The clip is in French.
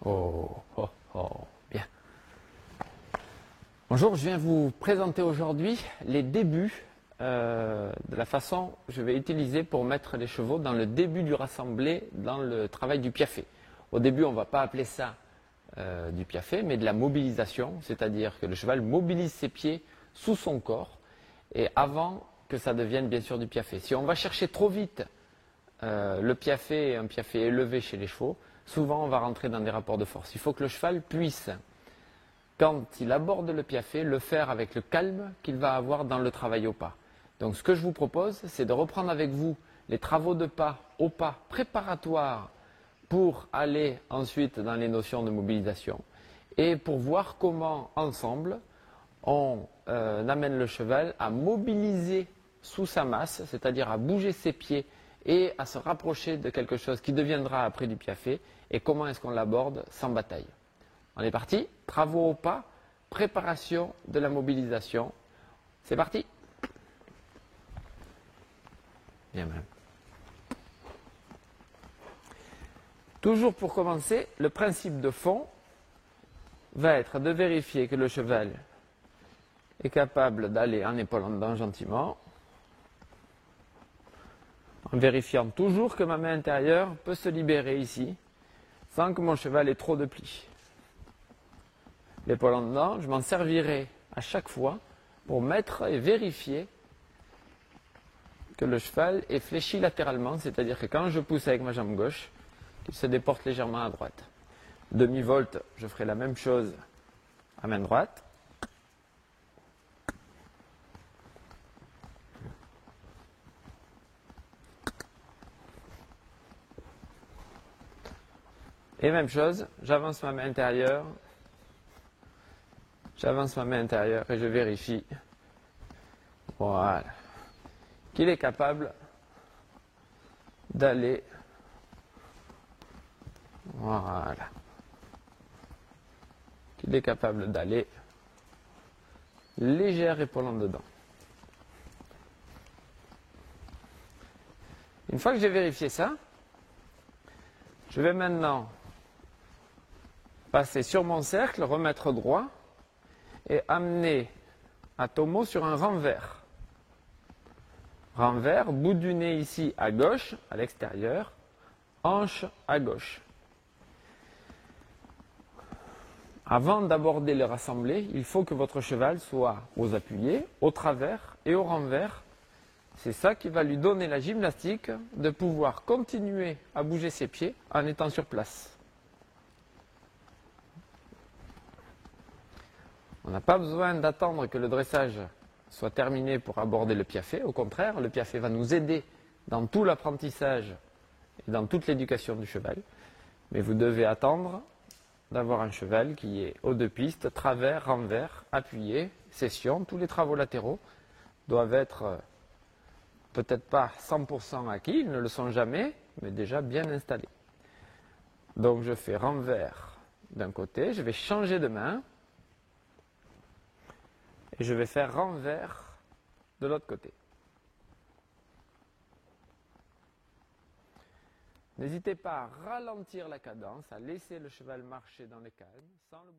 Oh, oh, oh, bien. Bonjour, je viens vous présenter aujourd'hui les débuts de la façon que je vais utiliser pour mettre les chevaux dans le début du rassemblé, dans le travail du piafé. Au début, on ne va pas appeler ça du piafé, mais de la mobilisation, c'est-à-dire que le cheval mobilise ses pieds sous son corps et avant que ça devienne bien sûr du piafé. Si on va chercher trop vite le piafé, un piafé élevé chez les chevaux, souvent on va rentrer dans des rapports de force. Il faut que le cheval puisse, quand il aborde le piafé, le faire avec le calme qu'il va avoir dans le travail au pas. Donc ce que je vous propose, c'est de reprendre avec vous les travaux de pas au pas préparatoires pour aller ensuite dans les notions de mobilisation et pour voir comment ensemble on amène le cheval à mobiliser sous sa masse, c'est-à-dire à bouger ses pieds et à se rapprocher de quelque chose qui deviendra après du piafé, et comment est-ce qu'on l'aborde sans bataille. On est parti, travaux au pas, préparation de la mobilisation. C'est parti. Bien même. Toujours pour commencer, le principe de fond va être de vérifier que le cheval est capable d'aller en épaule en dedans gentiment, en vérifiant toujours que ma main intérieure peut se libérer ici, sans que mon cheval ait trop de plis. L'épaule en dedans, je m'en servirai à chaque fois pour mettre et vérifier que le cheval est fléchi latéralement, c'est-à-dire que quand je pousse avec ma jambe gauche, il se déporte légèrement à droite. Demi-volte, je ferai la même chose à main droite. Et même chose, j'avance ma main intérieure, et je vérifie, voilà, qu'il est capable d'aller, voilà, qu'il est capable d'aller légère épaule en dedans. Une fois que j'ai vérifié ça, je vais maintenant passer sur mon cercle, remettre droit et amener à Tomo sur un renvers. Renvers, bout du nez ici à gauche, à l'extérieur, hanche à gauche. Avant d'aborder le rassemblé, il faut que votre cheval soit aux appuyés, au travers et au renvers. C'est ça qui va lui donner la gymnastique de pouvoir continuer à bouger ses pieds en étant sur place. On n'a pas besoin d'attendre que le dressage soit terminé pour aborder le piafé. Au contraire, le piafé va nous aider dans tout l'apprentissage et dans toute l'éducation du cheval. Mais vous devez attendre d'avoir un cheval qui est aux deux pistes, travers, renvers, appuyé, session. Tous les travaux latéraux doivent être peut-être pas 100% acquis, ils ne le sont jamais, mais déjà bien installés. Donc je fais renvers d'un côté, je vais changer de main, et je vais faire renvers de l'autre côté. N'hésitez pas à ralentir la cadence, à laisser le cheval marcher dans le calme, sans le